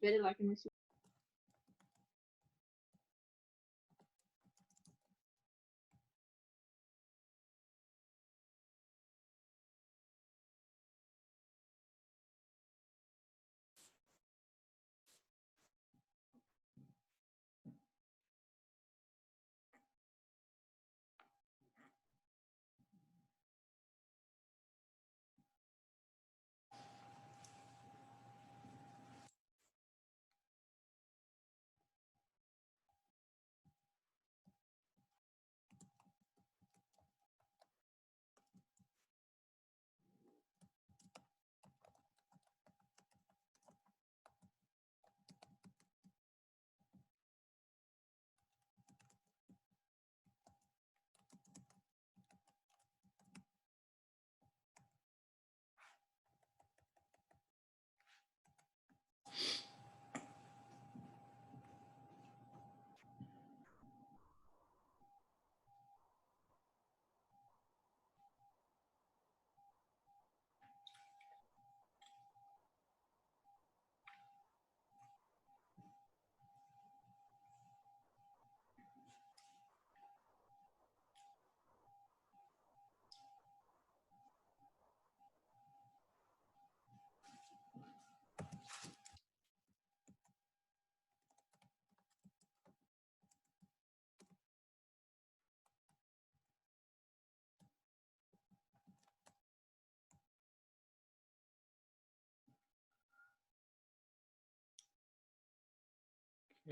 better like in this.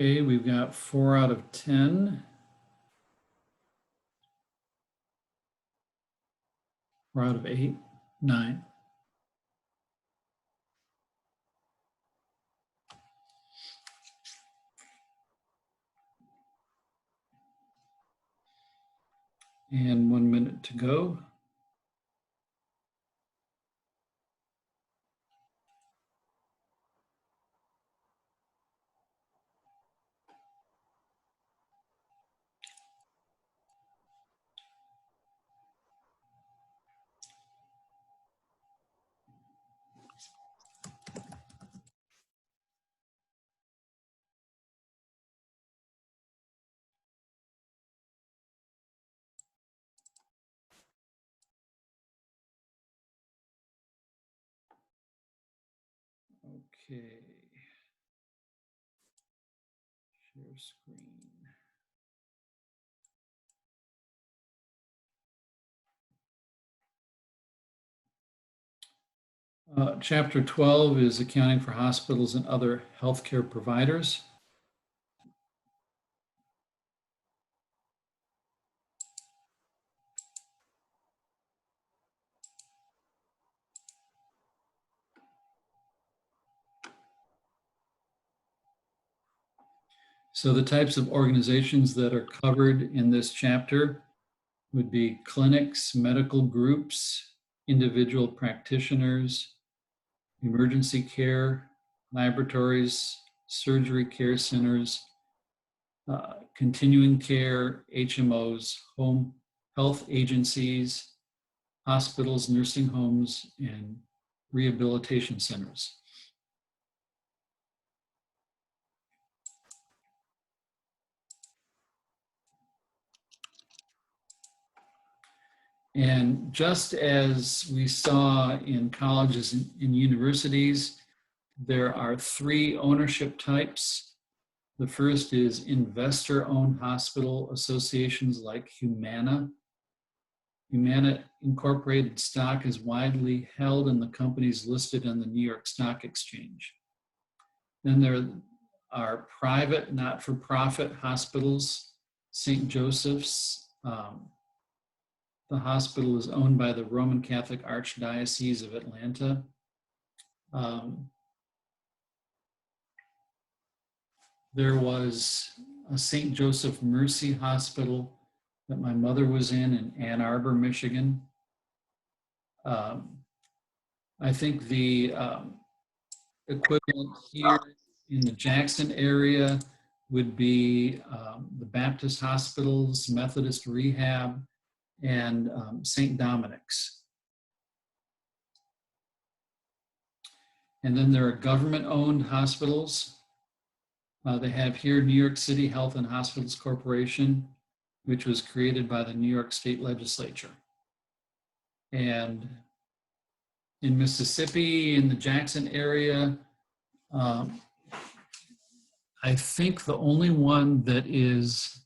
Okay, we've got 4 out of 10. 4 out of 8, 9. And 1 minute to go. Okay. Share screen. Chapter 12 is accounting for hospitals and other healthcare providers. So the types of organizations that are covered in this chapter would be clinics, medical groups, individual practitioners, emergency care, laboratories, surgery care centers, continuing care, HMOs, home health agencies, hospitals, nursing homes, and rehabilitation centers. And just as we saw in colleges and universities, there are 3 ownership types. The first is investor-owned hospital associations like Humana. Humana Incorporated stock is widely held in the companies listed on the New York Stock Exchange. Then there are private, not-for-profit hospitals. St. Joseph's, the hospital is owned by the Roman Catholic Archdiocese of Atlanta. There was a St. Joseph Mercy Hospital that my mother was in Ann Arbor, Michigan. I think the equivalent here in the Jackson area would be the Baptist hospitals, Methodist Rehab, and St. Dominic's. And then there are government-owned hospitals. They have here New York City Health and Hospitals Corporation, which was created by the New York State Legislature. And in Mississippi, in the Jackson area, I think the only one that is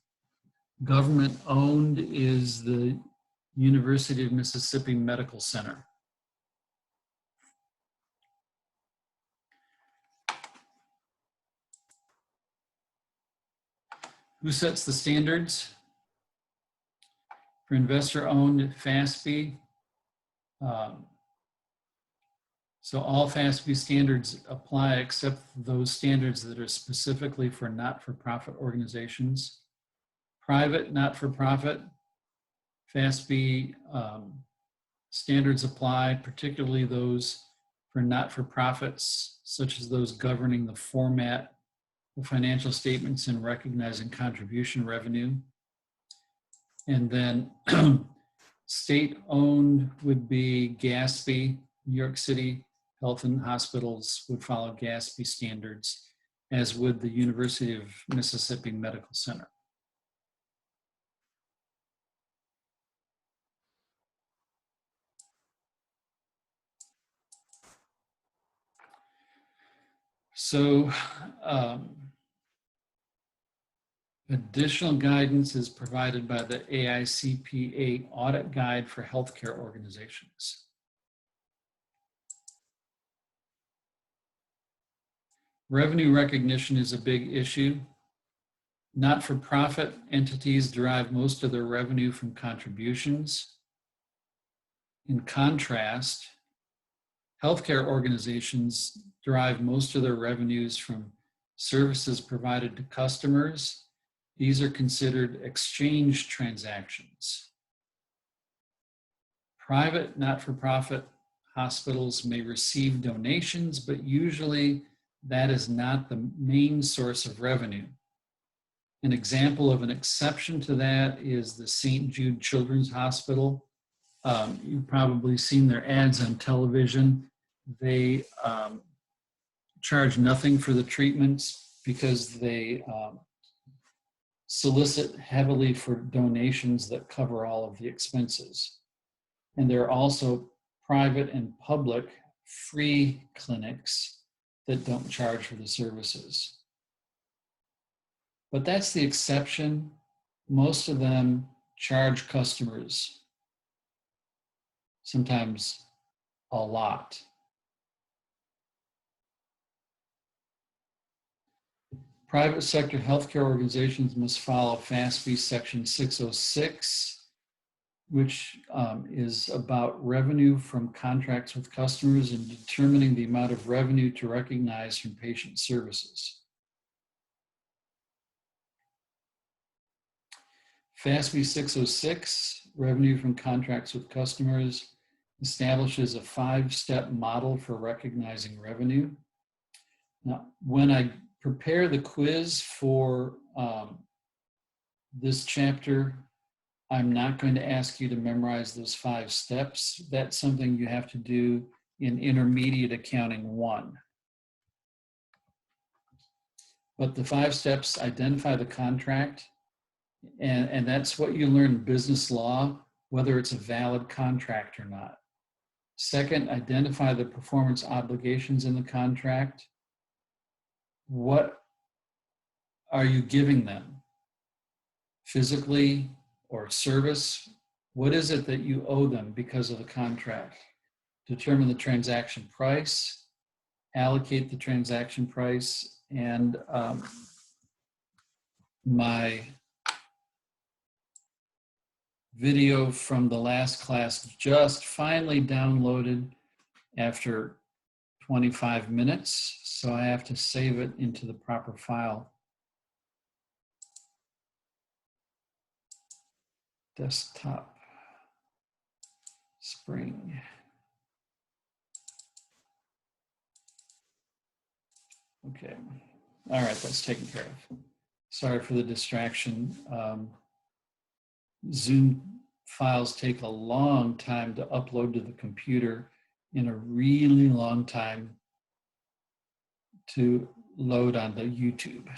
government owned is the University of Mississippi Medical Center. Who sets the standards? For investor-owned FASB, so all FASB standards apply except those standards that are specifically for not-for-profit organizations. Private, not-for-profit, FASB standards apply, particularly those for not-for-profits, such as those governing the format of financial statements and recognizing contribution revenue. And then state-owned would be GASB. New York City Health and Hospitals would follow GASB standards, as would the University of Mississippi Medical Center. So additional guidance is provided by the AICPA Audit Guide for Healthcare Organizations. Revenue recognition is a big issue. Not-for-profit entities derive most of their revenue from contributions. In contrast, healthcare organizations derive most of their revenues from services provided to customers. These are considered exchange transactions. Private, not-for-profit hospitals may receive donations, but usually that is not the main source of revenue. An example of an exception to that is the St. Jude Children's Hospital. You've probably seen their ads on television. They charge nothing for the treatments because they solicit heavily for donations that cover all of the expenses. And there are also private and public free clinics that don't charge for the services. But that's the exception. Most of them charge customers, sometimes a lot. Private sector healthcare organizations must follow FASB Section 606, which is about revenue from contracts with customers and determining the amount of revenue to recognize from patient services. FASB 606, revenue from contracts with customers, establishes a 5-step model for recognizing revenue. Now, when I prepare the quiz for this chapter, I'm not going to ask you to memorize those 5 steps. That's something you have to do in Intermediate Accounting 1. But the 5 steps: identify the contract, and that's what you learn in business law, whether it's a valid contract or not. Second, identify the performance obligations in the contract. What are you giving them? Physically or service? What is it that you owe them because of the contract? Determine the transaction price, allocate the transaction price, and my video from the last class just finally downloaded after 25 minutes, so I have to save it into the proper file. Desktop, Spring. Okay, all right, that's taken care of. Sorry for the distraction. Zoom files take a long time to upload to the computer and a really long time to load onto YouTube.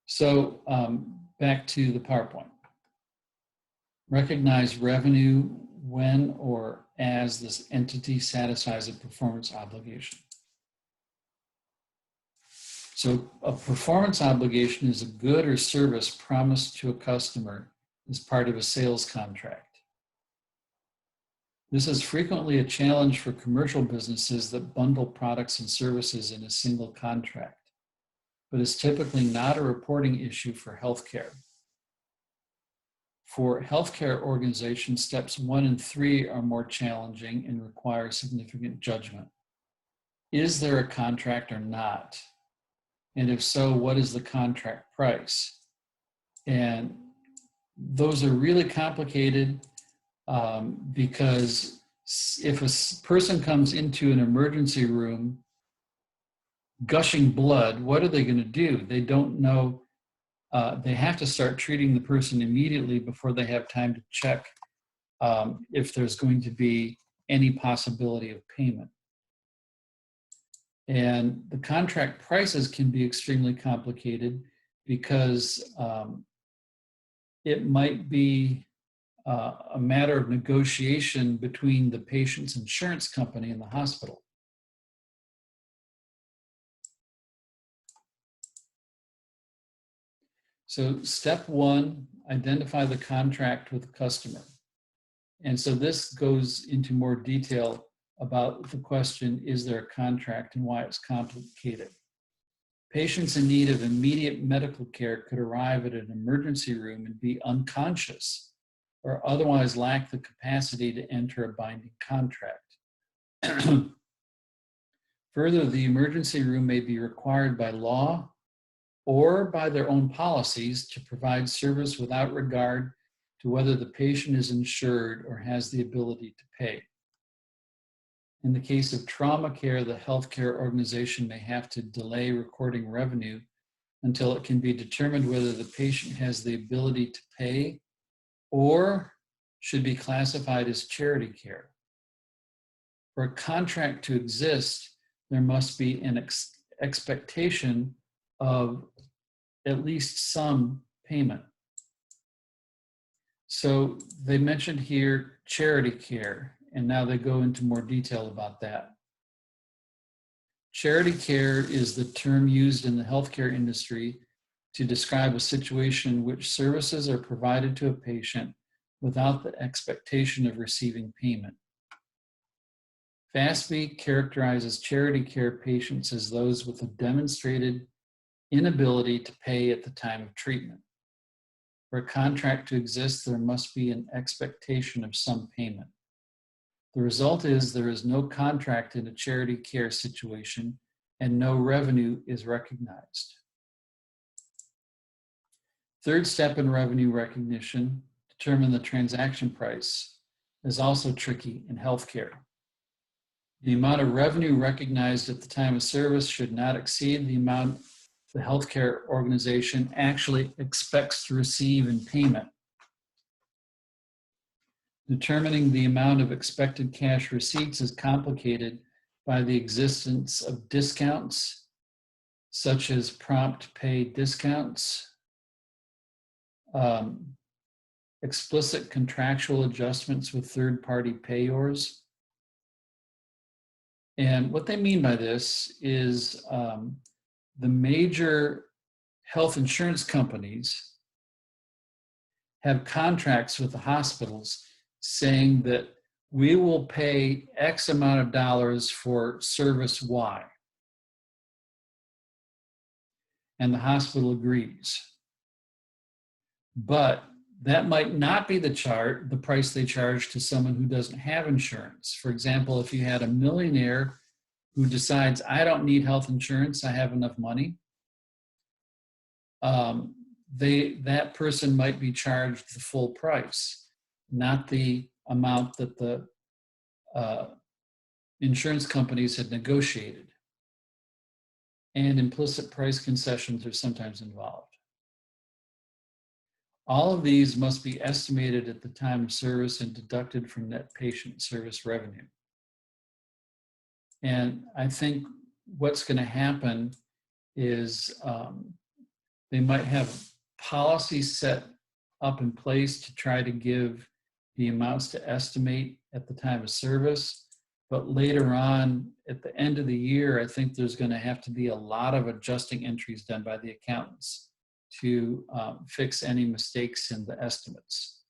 So back to the PowerPoint. Recognize revenue when or as this entity satisfies a performance obligation. So a performance obligation is a good or service promised to a customer as part of a sales contract. This is frequently a challenge for commercial businesses that bundle products and services in a single contract, but is typically not a reporting issue for healthcare. For healthcare organizations, steps 1 and 3 are more challenging and require significant judgment. Is there a contract or not? And if so, what is the contract price? And those are really complicated because if a person comes into an emergency room gushing blood, what are they going to do? They don't know. They have to start treating the person immediately before they have time to check if there's going to be any possibility of payment. And the contract prices can be extremely complicated because it might be a matter of negotiation between the patient's insurance company and the hospital. So step 1, identify the contract with the customer. And so this goes into more detail about the question, is there a contract and why it's complicated. Patients in need of immediate medical care could arrive at an emergency room and be unconscious or otherwise lack the capacity to enter a binding contract. Further, the emergency room may be required by law or by their own policies to provide service without regard to whether the patient is insured or has the ability to pay. In the case of trauma care, the healthcare organization may have to delay recording revenue until it can be determined whether the patient has the ability to pay or should be classified as charity care. For a contract to exist, there must be an expectation of at least some payment. So they mentioned here charity care, and now they go into more detail about that. Charity care is the term used in the healthcare industry to describe a situation in which services are provided to a patient without the expectation of receiving payment. FASB characterizes charity care patients as those with a demonstrated inability to pay at the time of treatment. For a contract to exist, there must be an expectation of some payment. The result is there is no contract in a charity care situation and no revenue is recognized. Third step in revenue recognition, determine the transaction price, is also tricky in healthcare. The amount of revenue recognized at the time of service should not exceed the amount the healthcare organization actually expects to receive in payment. Determining the amount of expected cash receipts is complicated by the existence of discounts, such as prompt pay discounts, explicit contractual adjustments with third-party payors. And what they mean by this is the major health insurance companies have contracts with the hospitals saying that we will pay X amount of dollars for service Y. And the hospital agrees. But that might not be the price they charge to someone who doesn't have insurance. For example, if you had a millionaire who decides, I don't need health insurance, I have enough money, that person might be charged the full price, not the amount that the insurance companies had negotiated. And implicit price concessions are sometimes involved. All of these must be estimated at the time of service and deducted from net patient service revenue. And I think what's going to happen is they might have policies set up in place to try to give the amounts to estimate at the time of service. But later on, at the end of the year, I think there's going to have to be a lot of adjusting entries done by the accountants to fix any mistakes in the estimates.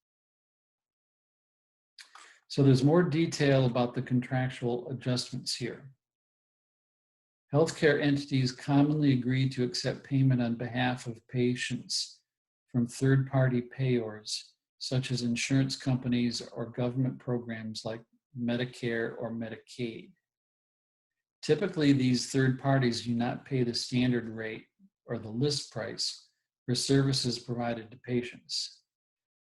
So there's more detail about the contractual adjustments here. Healthcare entities commonly agree to accept payment on behalf of patients from third-party payors, such as insurance companies or government programs like Medicare or Medicaid. Typically, these third parties do not pay the standard rate or the list price for services provided to patients.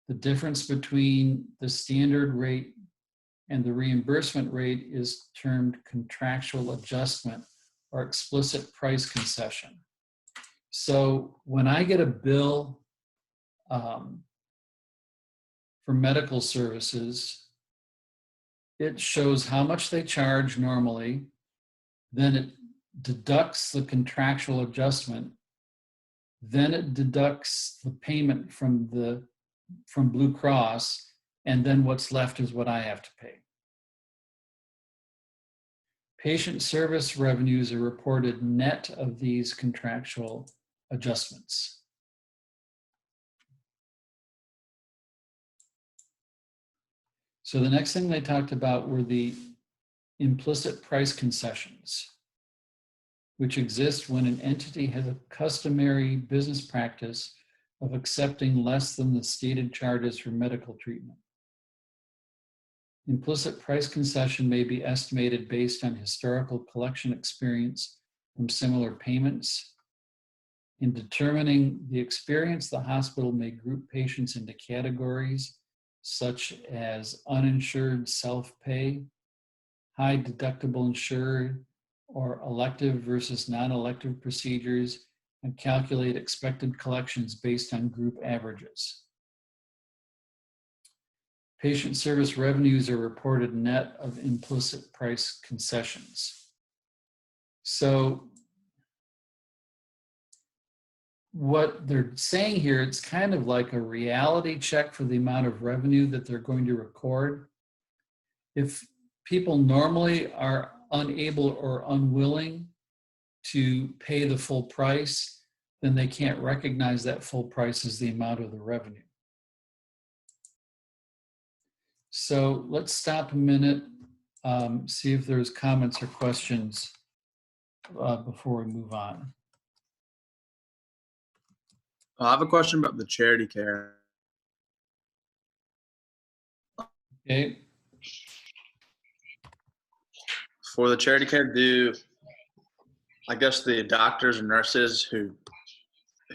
The difference between the standard rate and the reimbursement rate is termed contractual adjustment or explicit price concession. So when I get a bill for medical services, it shows how much they charge normally, then it deducts the contractual adjustment, then it deducts the payment from Blue Cross, and then what's left is what I have to pay. Patient service revenues are reported net of these contractual adjustments. So the next thing they talked about were the implicit price concessions, which exist when an entity has a customary business practice of accepting less than the stated charges for medical treatment. Implicit price concession may be estimated based on historical collection experience from similar payments. In determining the experience, the hospital may group patients into categories such as uninsured self-pay, high deductible insured, or elective versus non-elective procedures, and calculate expected collections based on group averages. Patient service revenues are reported net of implicit price concessions. So what they're saying here, it's kind of like a reality check for the amount of revenue that they're going to record. If people normally are unable or unwilling to pay the full price, then they can't recognize that full price as the amount of the revenue. So let's stop a minute, see if there's comments or questions before we move on. I have a question about the charity care. Okay. For the charity care, do I guess the doctors and nurses who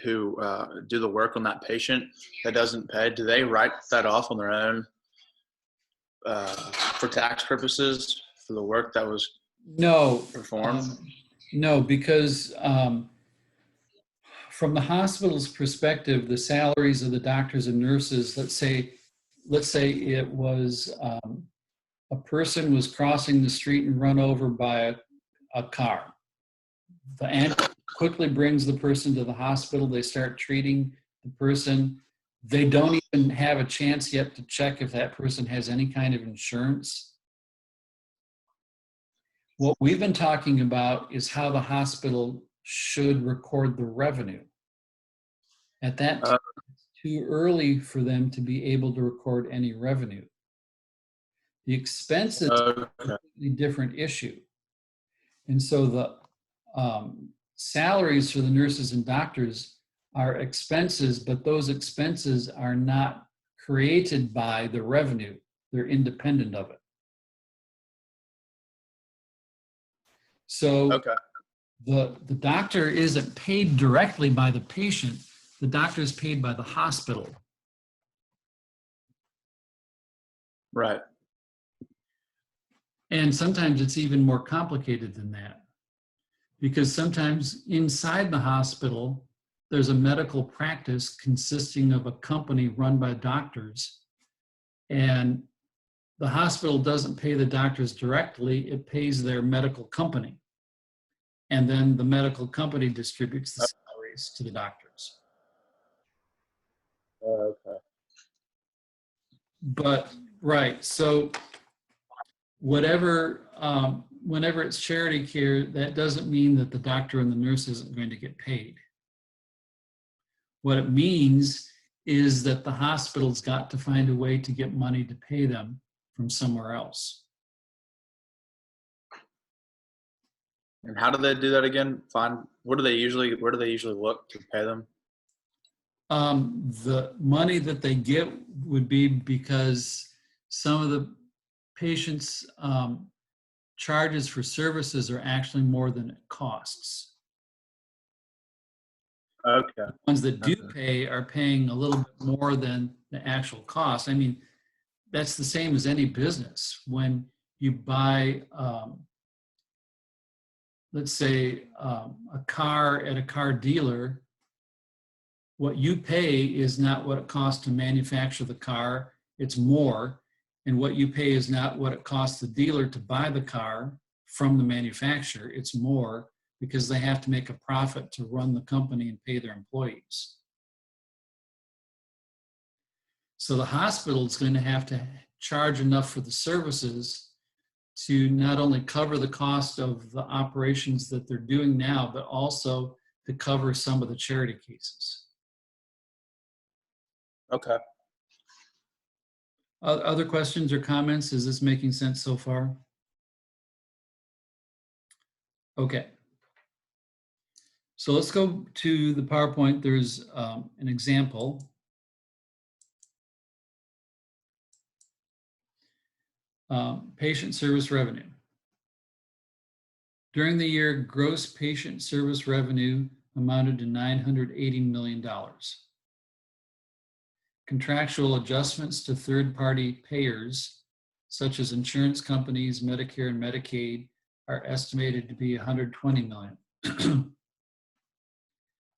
do the work on that patient that doesn't pay, do they write that off on their own for tax purposes for the work that was performed? No, because from the hospital's perspective, the salaries of the doctors and nurses, let's say it was a person was crossing the street and run over by a car. The ambulance quickly brings the person to the hospital. They start treating the person. They don't even have a chance yet to check if that person has any kind of insurance. What we've been talking about is how the hospital should record the revenue. At that time, it's too early for them to be able to record any revenue. The expenses are a completely different issue. And so the salaries for the nurses and doctors are expenses, but those expenses are not created by the revenue. They're independent of it. So the doctor isn't paid directly by the patient. The doctor is paid by the hospital. Right. And sometimes it's even more complicated than that, because sometimes inside the hospital, there's a medical practice consisting of a company run by doctors, and the hospital doesn't pay the doctors directly, it pays their medical company. and then the medical company distributes the salaries to the doctors. Okay. But, right, so whatever, whenever it's charity care, that doesn't mean that the doctor and the nurse isn't going to get paid. What it means is that the hospital's got to find a way to get money to pay them from somewhere else. And how do they do that again? Where do they usually look to pay them? The money that they get would be because some of the patients' charges for services are actually more than it costs. Okay. The ones that do pay are paying a little bit more than the actual cost. I mean, that's the same as any business. When you buy, let's say, a car at a car dealer, what you pay is not what it costs to manufacture the car, it's more. And what you pay is not what it costs the dealer to buy the car from the manufacturer, it's more, because they have to make a profit to run the company and pay their employees. So the hospital is going to have to charge enough for the services to not only cover the cost of the operations that they're doing now, but also to cover some of the charity cases. Okay. Other questions or comments? Is this making sense so far? Okay. So let's go to the PowerPoint. There's an example. Patient service revenue. During the year, gross patient service revenue amounted to $980 million. Contractual adjustments to third-party payers, such as insurance companies, Medicare and Medicaid, are estimated to be $120 million.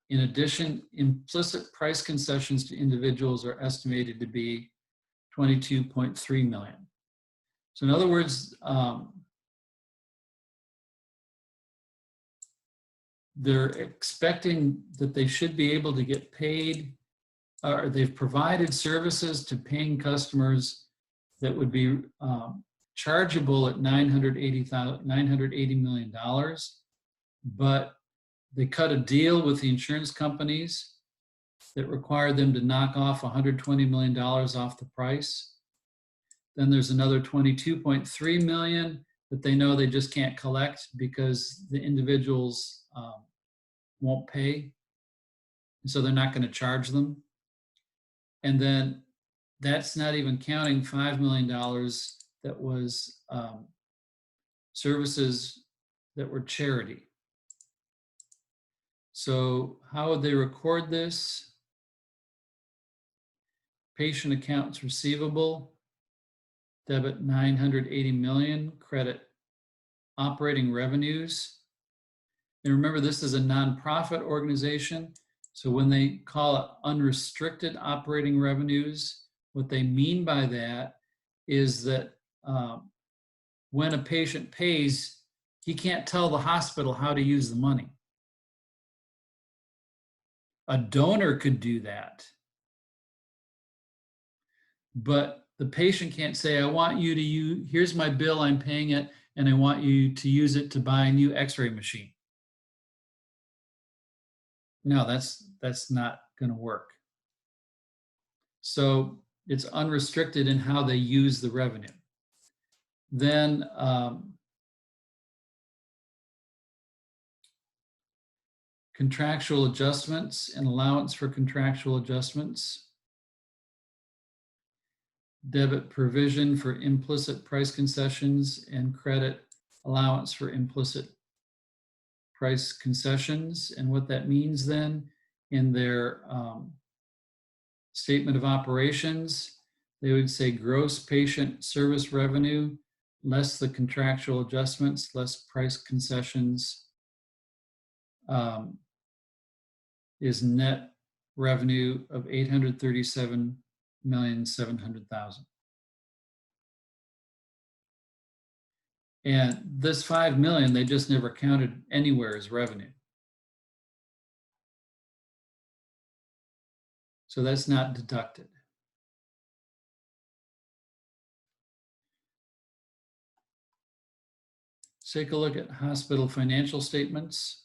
In addition, implicit price concessions to individuals are estimated to be $22.3 million. So in other words, they're expecting that they should be able to get paid, or they've provided services to paying customers that would be chargeable at $980 million, but they cut a deal with the insurance companies that required them to knock off $120 million off the price. Then there's another $22.3 million that they know they just can't collect because the individuals won't pay. And so they're not going to charge them. And then that's not even counting $5 million that was services that were charity. So how would they record this? Patient accounts receivable, debit $980 million, credit operating revenues. And remember, this is a nonprofit organization. So when they call it unrestricted operating revenues, what they mean by that is that when a patient pays, he can't tell the hospital how to use the money. A donor could do that. But the patient can't say, I want you to use, here's my bill, I'm paying it, and I want you to use it to buy a new x-ray machine. No, that's not going to work. So it's unrestricted in how they use the revenue. Then contractual adjustments and allowance for contractual adjustments. Debit provision for implicit price concessions and credit allowance for implicit price concessions. And what that means then in their statement of operations, they would say gross patient service revenue less the contractual adjustments, less price concessions, is net revenue of $837,700,000. And this 5 million, they just never counted anywhere as revenue. So that's not deducted. Let's take a look at hospital financial statements.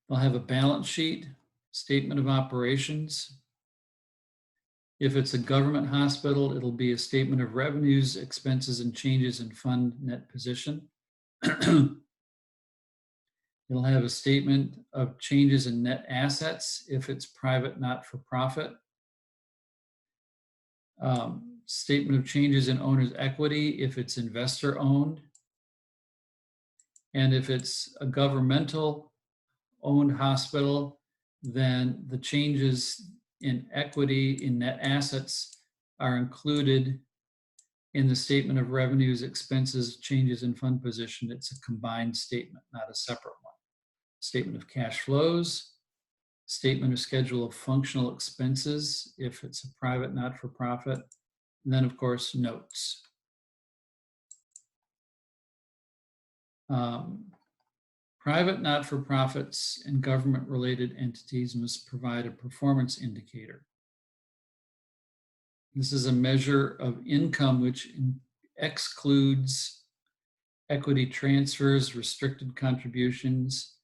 They'll have a balance sheet, statement of operations. If it's a government hospital, it'll be a statement of revenues, expenses, and changes in fund net position. It'll have a statement of changes in net assets if it's private, not-for-profit. Statement of changes in owner's equity if it's investor owned. And if it's a governmental owned hospital, then the changes in equity in net assets are included in the statement of revenues, expenses, changes in fund position. It's a combined statement, not a separate one. Statement of cash flows, statement of schedule of functional expenses if it's a private, not-for-profit, and then of course notes. Private not-for-profits and government-related entities must provide a performance indicator. This is a measure of income which excludes equity transfers, restricted contributions,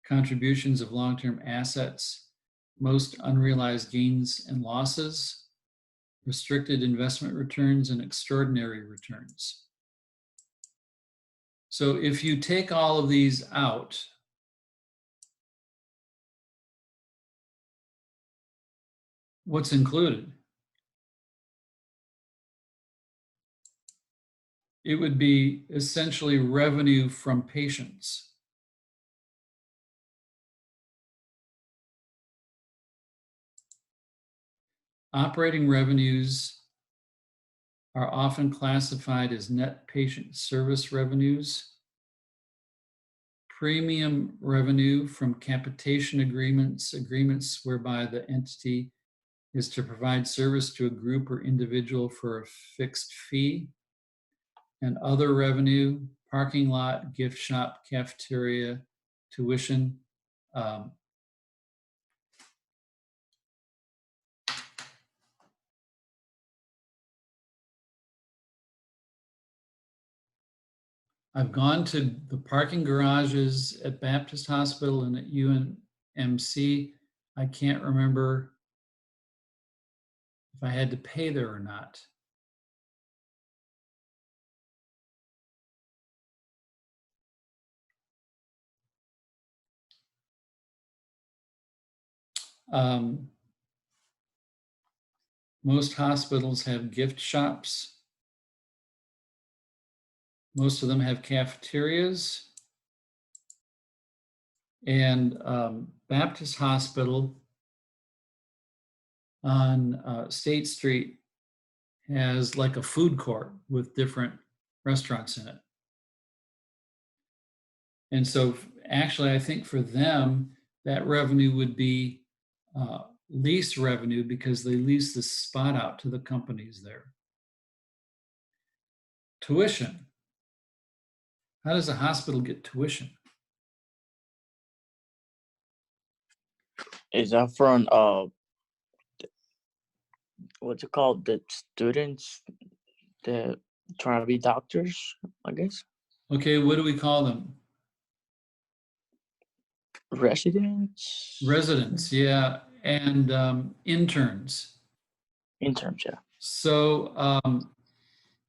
contributions of long-term assets, most unrealized gains and losses, restricted investment returns, and extraordinary returns. So if you take all of these out, what's included? It would be essentially revenue from patients. Operating revenues are often classified as net patient service revenues. Premium revenue from capitation agreements, agreements whereby the entity is to provide service to a group or individual for a fixed fee. And other revenue, parking lot, gift shop, cafeteria, tuition. I've gone to the parking garages at Baptist Hospital and at UNMC. I can't remember if I had to pay there or not. Most hospitals have gift shops. Most of them have cafeterias. And Baptist Hospital on State Street has like a food court with different restaurants in it. And so actually, I think for them, that revenue would be lease revenue because they lease the spot out to the companies there. Tuition. How does a hospital get tuition? Is that from what's it called? The students that trying to be doctors, I guess. Okay, what do we call them? Residents. Residents, yeah, and interns. Interns, yeah. So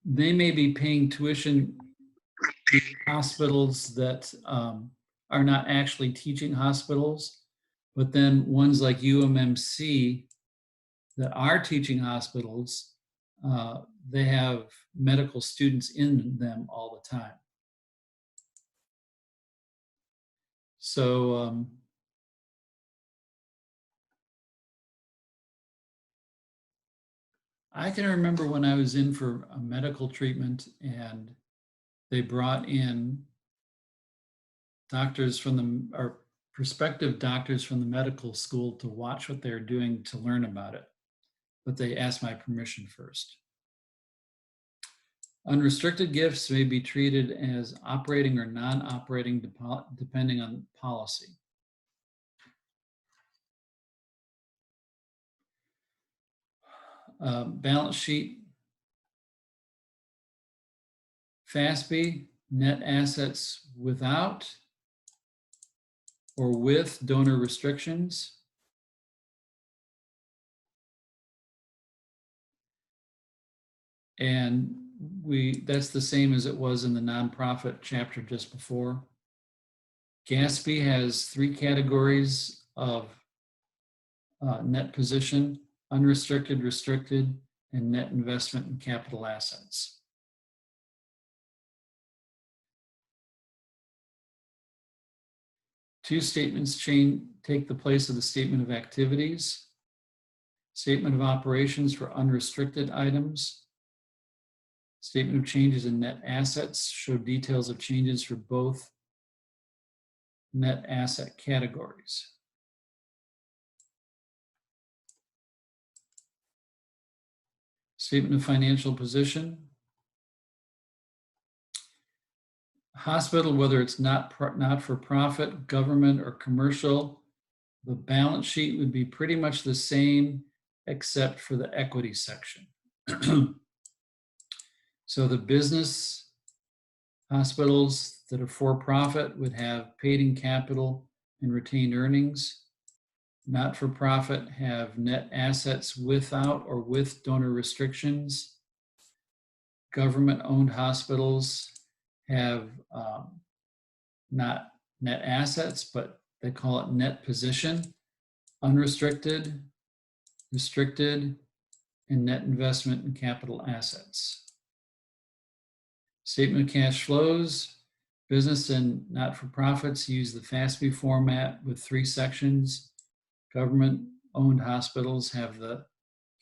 they may be paying tuition to hospitals that are not actually teaching hospitals, but then ones like UMMC that are teaching hospitals, they have medical students in them all the time. So I can remember when I was in for a medical treatment and they brought in doctors from the, or prospective doctors from the medical school to watch what they're doing to learn about it. but they ask my permission first. Unrestricted gifts may be treated as operating or non-operating depending on policy. Balance sheet, FASB, net assets without or with donor restrictions. And that's the same as it was in the nonprofit chapter just before. GASB has 3 categories of net position: unrestricted, restricted, and net investment in capital assets. Two statements take the place of the statement of activities. Statement of operations for unrestricted items. Statement of changes in net assets show details of changes for both net asset categories. Statement of financial position. Hospital, whether it's not for profit, government, or commercial, the balance sheet would be pretty much the same except for the equity section. So the business hospitals that are for profit would have paid-in capital and retained earnings. Not for profit have net assets without or with donor restrictions. Government-owned hospitals have not net assets, but they call it net position, unrestricted, restricted, and net investment in capital assets. Statement of cash flows. Business and not-for-profits use the FASB format with 3 sections. Government-owned hospitals have the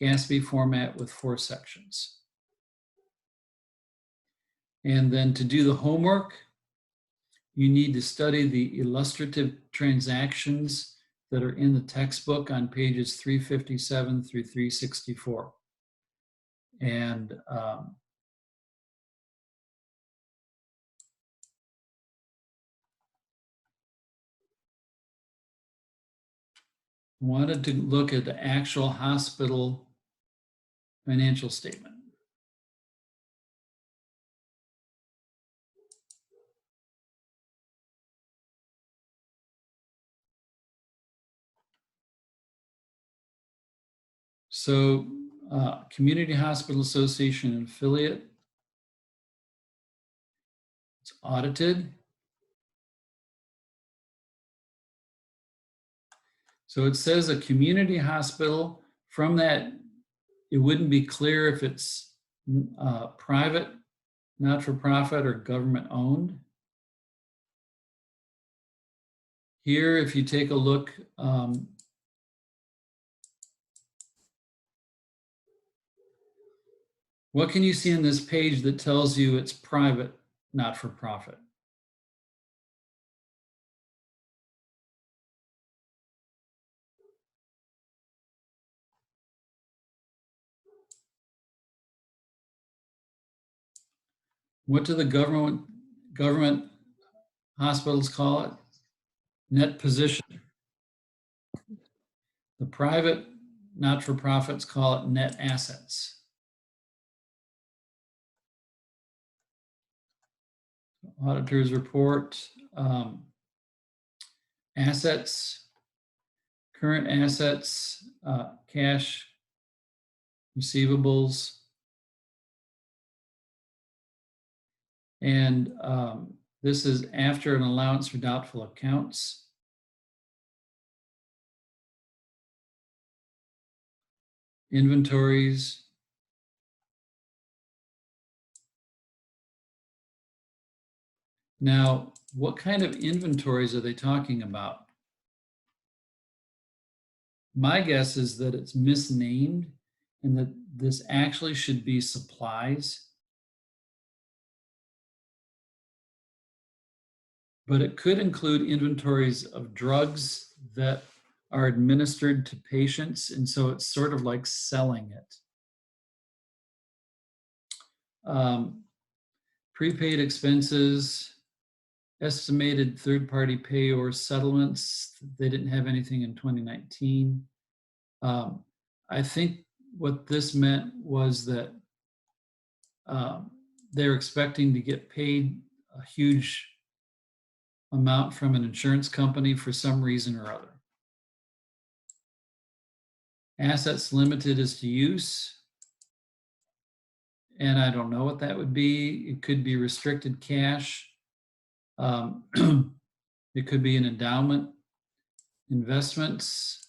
GASB format with 4 sections. And then to do the homework, you need to study the illustrative transactions that are in the textbook on pages 357 through 364. And wanted to look at the actual hospital financial statement. So Community Hospital Association affiliate, it's audited. So it says a community hospital. From that, it wouldn't be clear if it's private, not-for-profit, or government-owned. Here, if you take a look, what can you see in this page that tells you it's private, not-for-profit? What do the government hospitals call it? Net position. The private not-for-profits call it net assets. Auditors report assets, current assets, cash, receivables, and this is after an allowance for doubtful accounts. Inventories. Now, what kind of inventories are they talking about? My guess is that it's misnamed and that this actually should be supplies. But it could include inventories of drugs that are administered to patients, and so it's sort of like selling it. Prepaid expenses, estimated third-party pay or settlements. They didn't have anything in 2019. I think what this meant was that they're expecting to get paid a huge amount from an insurance company for some reason or other. Assets limited as to use. And I don't know what that would be. It could be restricted cash. It could be an endowment. Investments.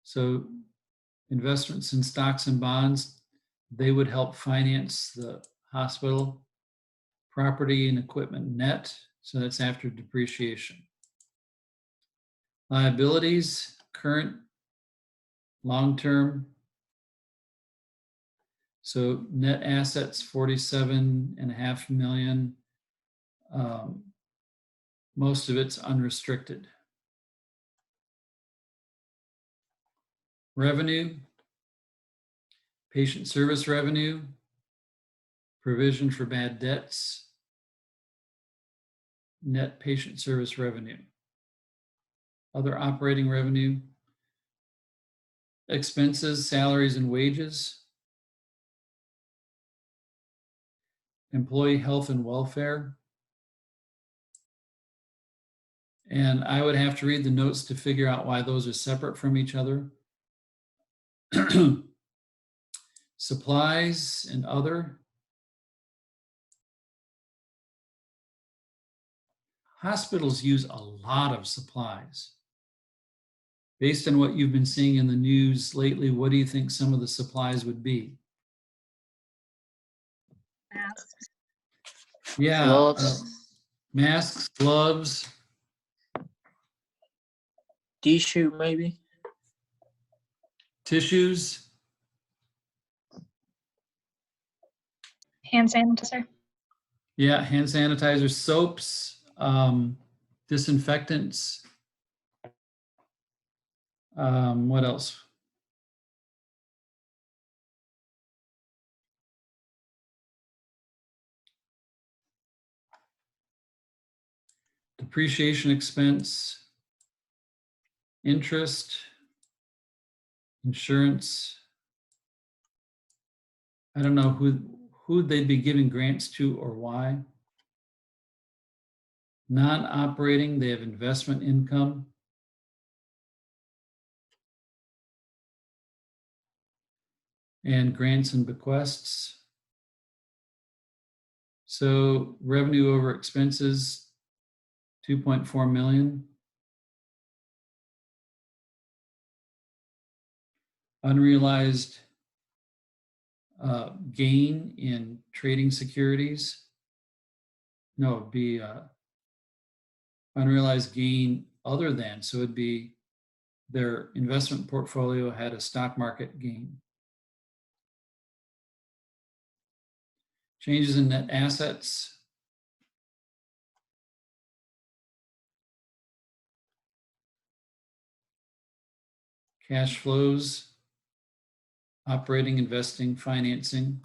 So investments in stocks and bonds, they would help finance the hospital. Property and equipment net, so that's after depreciation. Liabilities, current, long-term. So net assets, 47.5 million. Most of it's unrestricted. Revenue, patient service revenue, provision for bad debts, net patient service revenue, other operating revenue, expenses, salaries and wages, employee health and welfare. And I would have to read the notes to figure out why those are separate from each other. Supplies and other. Hospitals use a lot of supplies. Based on what you've been seeing in the news lately, what do you think some of the supplies would be? Masks. Yeah, Gloves. masks, gloves, Tissue, maybe. tissues, Hand sanitizer. yeah, hand sanitizer, soaps, disinfectants. What else? Depreciation expense, interest, insurance. I don't know who they'd be giving grants to or why. Non-operating, they have investment income. And grants and bequests. So revenue over expenses, 2.4 million. Unrealized gain in trading securities. No, it'd be unrealized gain other than, so it'd be their investment portfolio had a stock market gain. Changes in net assets. Cash flows. Operating, investing, financing.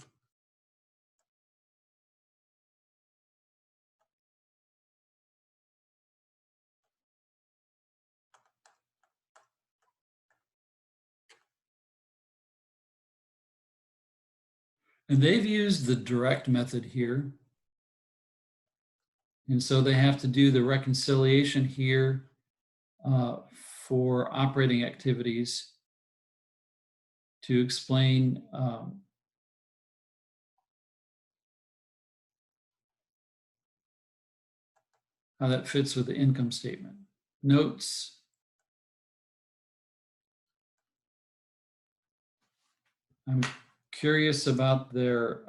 And they've used the direct method here. And so they have to do the reconciliation here for operating activities to explain how that fits with the income statement. Notes. I'm curious about their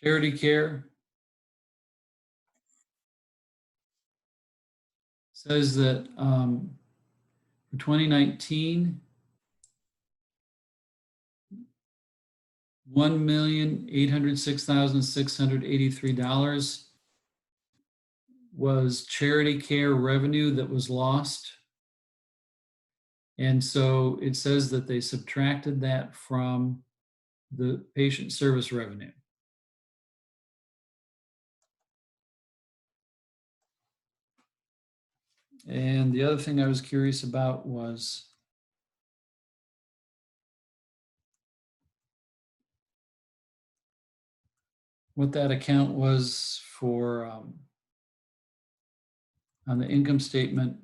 Charity care says that for 2019, $1,806,683 was charity care revenue that was lost. And so it says that they subtracted that from the patient service revenue. And the other thing I was curious about was what that account was for on the income statement.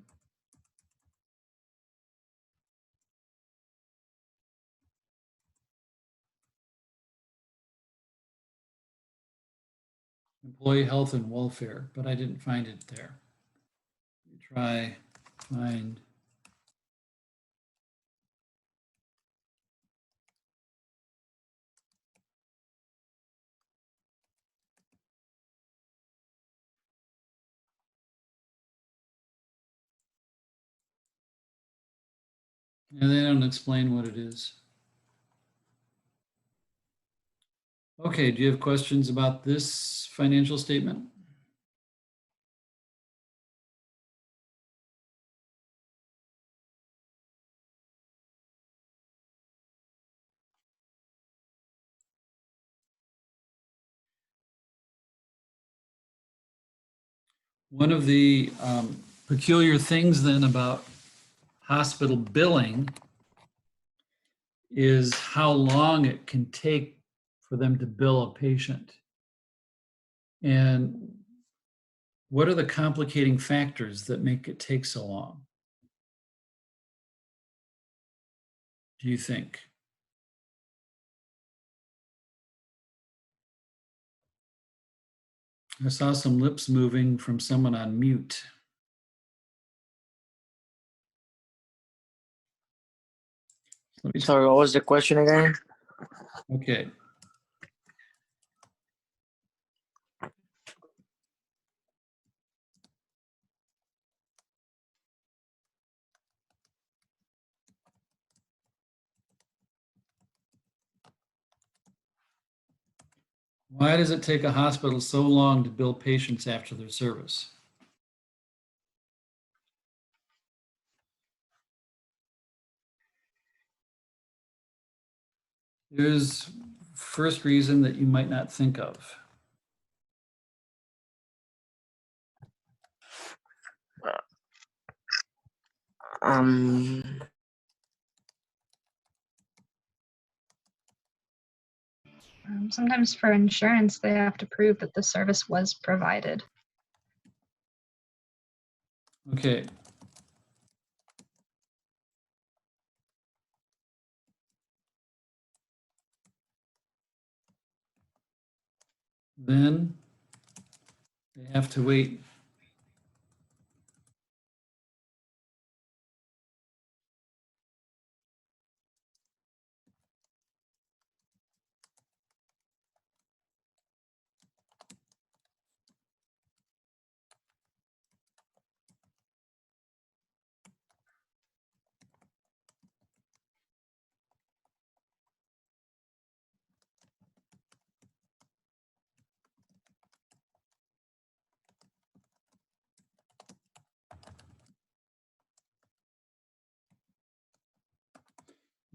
Employee health and welfare, but I didn't find it there. Let me try find. And they don't explain what it is. Okay, do you have questions about this financial statement? One of the peculiar things then about hospital billing is how long it can take for them to bill a patient. And what are the complicating factors that make it take so long? Do you think? I saw some lips moving from someone on mute. Let me Sorry, what was the question again? Okay. Why does it take a hospital so long to bill patients after their service? There's first reason that you might not think of. Sometimes for insurance, they have to prove that the service was provided. Okay. Then they have to wait.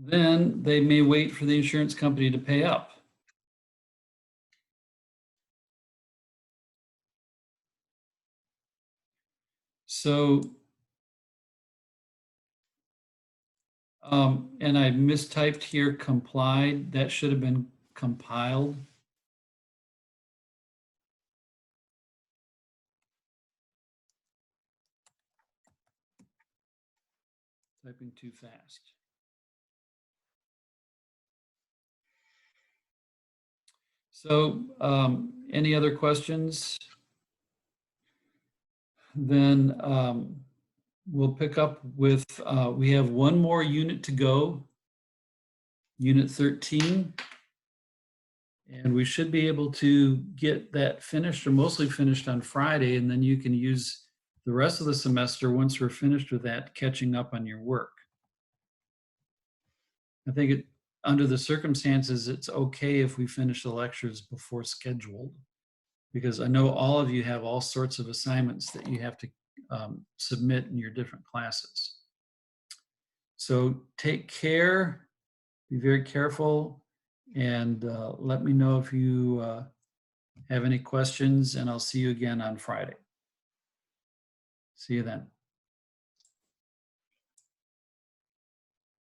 Then they may wait for the insurance company to pay up. So, and I mistyped here complied. That should have been compiled. Typing too fast. So, any other questions? Then we'll pick up with, we have one more unit to go, Unit 13. And we should be able to get that finished or mostly finished on Friday, and then you can use the rest of the semester, once we're finished with that, catching up on your work. I think under the circumstances, it's okay if we finish the lectures before scheduled, because I know all of you have all sorts of assignments that you have to submit in your different classes. So take care, be very careful, and let me know if you have any questions, and I'll see you again on Friday. See you then.